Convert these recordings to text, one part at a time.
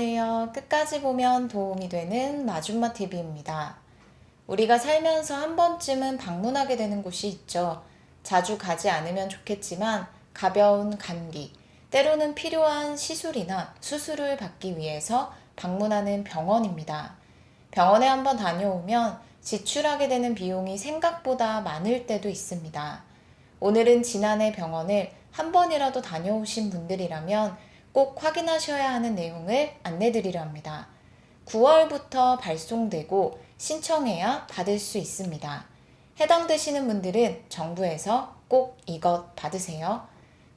안녕하세요. 끝까지 보면 도움이 되는 마줌마 TV입니다. 우리가 살면서 한 번쯤은 방문하게 되는 곳이 있죠. 자주 가지 않으면 좋겠지만 가벼운 감기, 때로는 필요한 시술이나 수술을 받기 위해서 방문하는 병원입니다. 병원에 한번 다녀오면 지출하게 되는 비용이 생각보다 많을 때도 있습니다. 오늘은 지난해 병원을 한 번이라도 다녀오신 분들이라면 꼭 확인하셔야 하는 내용을 안내드리려 합니다. 9월부터 발송되고 신청해야 받을 수 있습니다. 해당되시는 분들은 정부에서 꼭 이것 받으세요.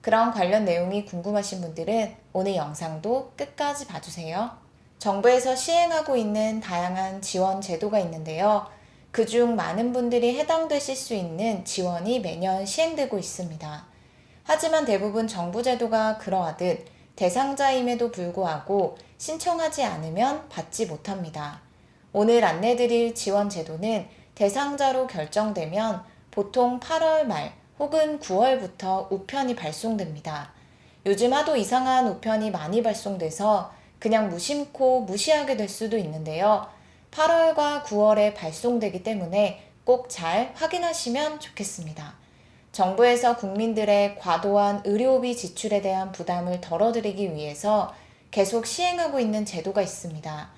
그런 관련 내용이 궁금하신 분들은 오늘 영상도 끝까지 봐주세요. 정부에서 시행하고 있는 다양한 지원 제도가 있는데요. 그중 많은 분들이 해당되실 수 있는 지원이 매년 시행되고 있습니다. 하지만 대부분 정부 제도가 그러하듯 대상자임에도 불구하고 신청하지 않으면 받지 못합니다. 오늘 안내드릴 지원 제도는 대상자로 결정되면 보통 8월 말 혹은 9월부터 우편이 발송됩니다. 요즘 하도 이상한 우편이 많이 발송돼서 그냥 무심코 무시하게 될 수도 있는데요. 8월과 9월에 발송되기 때문에 꼭 잘 확인하시면 좋겠습니다. 정부에서 국민들의 과도한 의료비 지출에 대한 부담을 덜어드리기 위해서 계속 시행하고 있는 제도가 있습니다.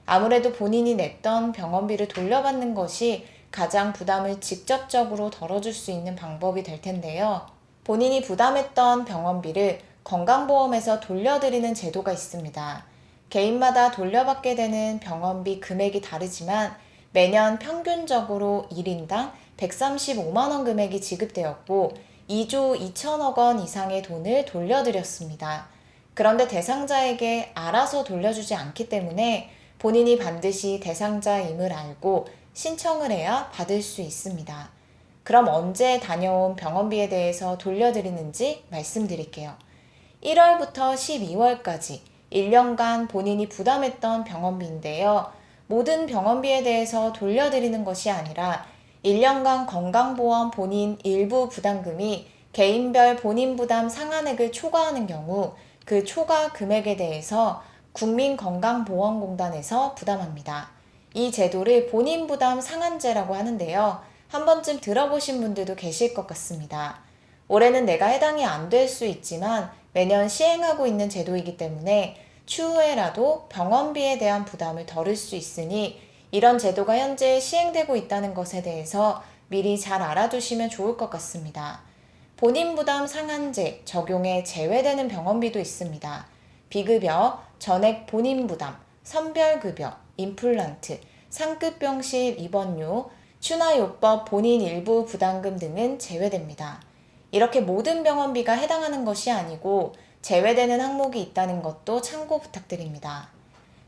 아무래도 본인이 냈던 병원비를 돌려받는 것이 가장 부담을 직접적으로 덜어줄 수 있는 방법이 될 텐데요. 본인이 부담했던 병원비를 건강보험에서 돌려드리는 제도가 있습니다. 개인마다 돌려받게 되는 병원비 금액이 다르지만 매년 평균적으로 1인당 135만 원 금액이 지급되었고 2조 2천억 원 이상의 돈을 돌려드렸습니다. 그런데 대상자에게 알아서 돌려주지 않기 때문에 본인이 반드시 대상자임을 알고 신청을 해야 받을 수 있습니다. 그럼 언제 다녀온 병원비에 대해서 돌려드리는지 말씀드릴게요. 1월부터 12월까지 1년간 본인이 부담했던 병원비인데요. 모든 병원비에 대해서 돌려드리는 것이 아니라 1년간 건강보험 본인 일부 부담금이 개인별 본인 부담 상한액을 초과하는 경우 그 초과 금액에 대해서 국민건강보험공단에서 부담합니다. 이 제도를 본인 부담 상한제라고 하는데요. 한 번쯤 들어보신 분들도 계실 것 같습니다. 올해는 내가 해당이 안 될 수 있지만 매년 시행하고 있는 제도이기 때문에 추후에라도 병원비에 대한 부담을 덜을 수 있으니 이런 제도가 현재 시행되고 있다는 것에 대해서 미리 잘 알아두시면 좋을 것 같습니다. 본인 부담 상한제 적용에 제외되는 병원비도 있습니다. 비급여, 전액 본인 부담, 선별급여, 임플란트, 상급병실 입원료, 추나요법 본인 일부 부담금 등은 제외됩니다. 이렇게 모든 병원비가 해당하는 것이 아니고 제외되는 항목이 있다는 것도 참고 부탁드립니다.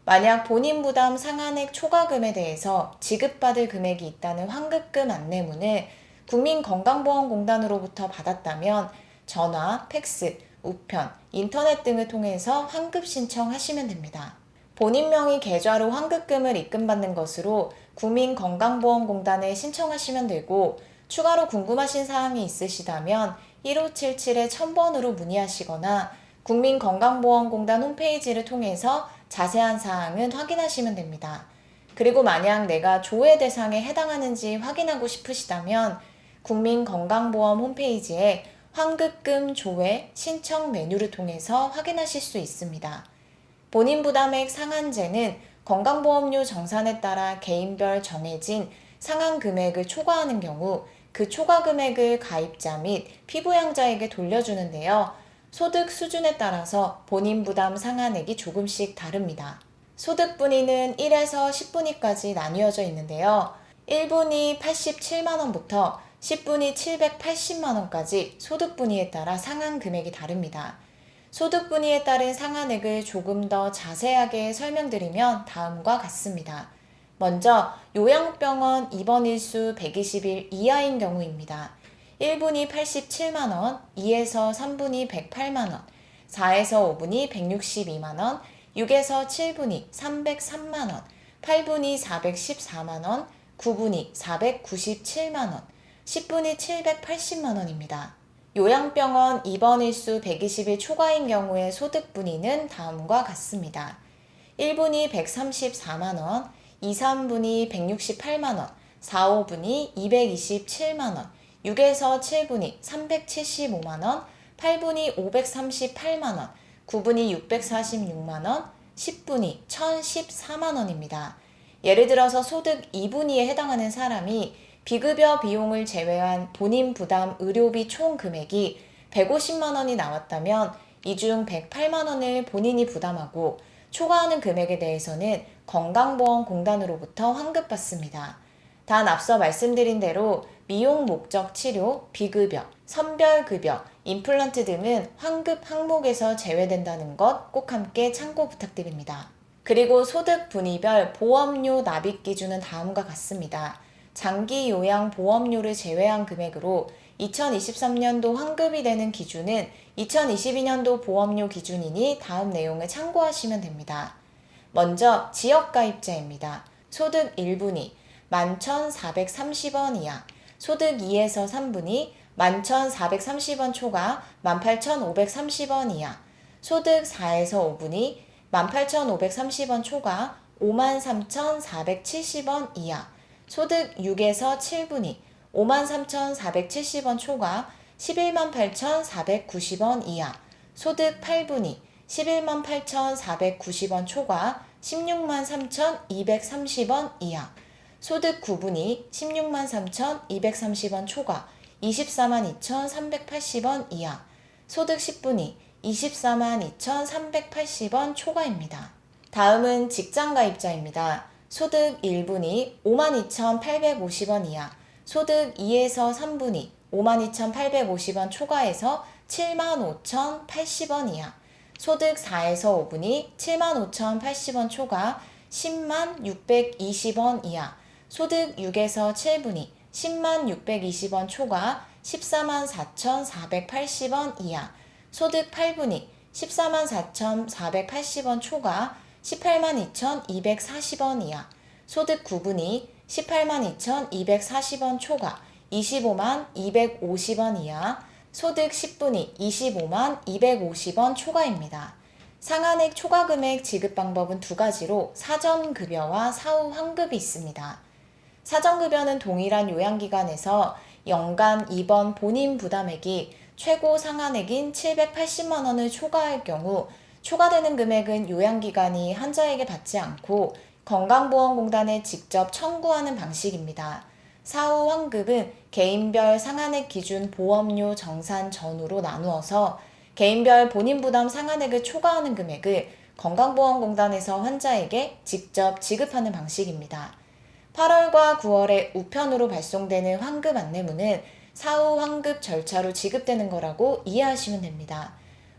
만약 본인 부담 상한액 초과금에 대해서 지급받을 금액이 있다는 환급금 안내문을 국민건강보험공단으로부터 받았다면 전화, 팩스, 우편, 인터넷 등을 통해서 환급 신청하시면 됩니다. 본인 명의 계좌로 환급금을 입금받는 것으로 국민건강보험공단에 신청하시면 되고 추가로 궁금하신 사항이 있으시다면 1577-1000번으로 문의하시거나 국민건강보험공단 홈페이지를 통해서 자세한 사항은 확인하시면 됩니다. 그리고 만약 내가 조회 대상에 해당하는지 확인하고 싶으시다면 국민건강보험 홈페이지에 환급금 조회 신청 메뉴를 통해서 확인하실 수 있습니다. 본인 부담액 상한제는 건강보험료 정산에 따라 개인별 정해진 상한 금액을 초과하는 경우 그 초과 금액을 가입자 및 피부양자에게 돌려주는데요. 소득 수준에 따라서 본인 부담 상한액이 조금씩 다릅니다. 소득 분위는 1에서 10분위까지 나뉘어져 있는데요. 1분위 87만원부터 10분위 780만원까지 소득 분위에 따라 상한 금액이 다릅니다. 소득 분위에 따른 상한액을 조금 더 자세하게 설명드리면 다음과 같습니다. 먼저 요양병원 입원 일수 120일 이하인 경우입니다. 1분위 87만원, 2에서 3분위 108만원, 4에서 5분위 162만원, 6에서 7분위 303만원, 8분위 414만원, 9분위 497만원, 10분위 780만원입니다. 요양병원 입원 일수 120일 초과인 경우의 소득 분위는 다음과 같습니다. 1분이 134만원, 2, 3분이 168만원, 4, 5분이 227만원, 6에서 7분이 375만원, 8분이 538만원, 9분이 646만원, 10분이 1014만원입니다. 예를 들어서 소득 2분위에 해당하는 사람이 비급여 비용을 제외한 본인 부담 의료비 총 금액이 150만원이 나왔다면 이 중 108만원을 본인이 부담하고 초과하는 금액에 대해서는 건강보험공단으로부터 환급받습니다. 단 앞서 말씀드린 대로 미용 목적 치료, 비급여, 선별급여, 임플란트 등은 환급 항목에서 제외된다는 것 꼭 함께 참고 부탁드립니다. 그리고 소득 분위별 보험료 납입 기준은 다음과 같습니다. 장기 요양 보험료를 제외한 금액으로 2023년도 환급이 되는 기준은 2022년도 보험료 기준이니 다음 내용을 참고하시면 됩니다. 먼저 지역가입자입니다. 소득 1분위 11,430원 이하, 소득 2에서 3분위 11,430원 초과 18,530원 이하, 소득 4에서 5분위 18,530원 초과 53,470원 이하, 소득 6에서 7분위 53,470원 초과 118,490원 이하, 소득 8분위 118,490원 초과 163,230원 이하, 소득 9분위 163,230원 초과 242,380원 이하, 소득 10분위 242,380원 초과입니다. 다음은 직장가입자입니다. 소득 1분위 52,850원 이하, 소득 2에서 3분위 52,850원 초과해서 75,080원 이하, 소득 4에서 5분위 75,080원 초과 10620원 이하, 소득 6에서 7분위 10620원 초과 144,480원 이하, 소득 8분위 144,480원 초과 182,240원 이하, 소득 9분위 182,240원 초과 252,250원 이하, 소득 10분위 252,250원 초과입니다. 상한액 초과금액 지급 방법은 두 가지로 사전급여와 사후 환급이 있습니다. 사전급여는 동일한 요양기관에서 연간 입원 본인 부담액이 최고 상한액인 780만원을 초과할 경우 초과되는 금액은 요양기관이 환자에게 받지 않고 건강보험공단에 직접 청구하는 방식입니다. 사후 환급은 개인별 상한액 기준 보험료 정산 전후로 나누어서 개인별 본인 부담 상한액을 초과하는 금액을 건강보험공단에서 환자에게 직접 지급하는 방식입니다. 8월과 9월에 우편으로 발송되는 환급 안내문은 사후 환급 절차로 지급되는 거라고 이해하시면 됩니다.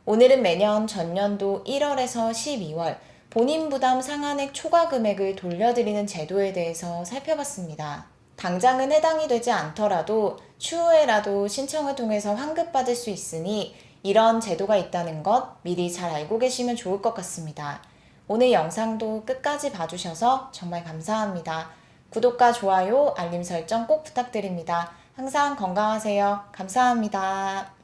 오늘은 매년 전년도 1월에서 12월 본인 부담 상한액 초과 금액을 돌려드리는 제도에 대해서 살펴봤습니다. 당장은 해당이 되지 않더라도 추후에라도 신청을 통해서 환급받을 수 있으니 이런 제도가 있다는 것 미리 잘 알고 계시면 좋을 것 같습니다. 오늘 영상도 끝까지 봐주셔서 정말 감사합니다. 구독과 좋아요, 알림 설정 꼭 부탁드립니다. 항상 건강하세요. 감사합니다.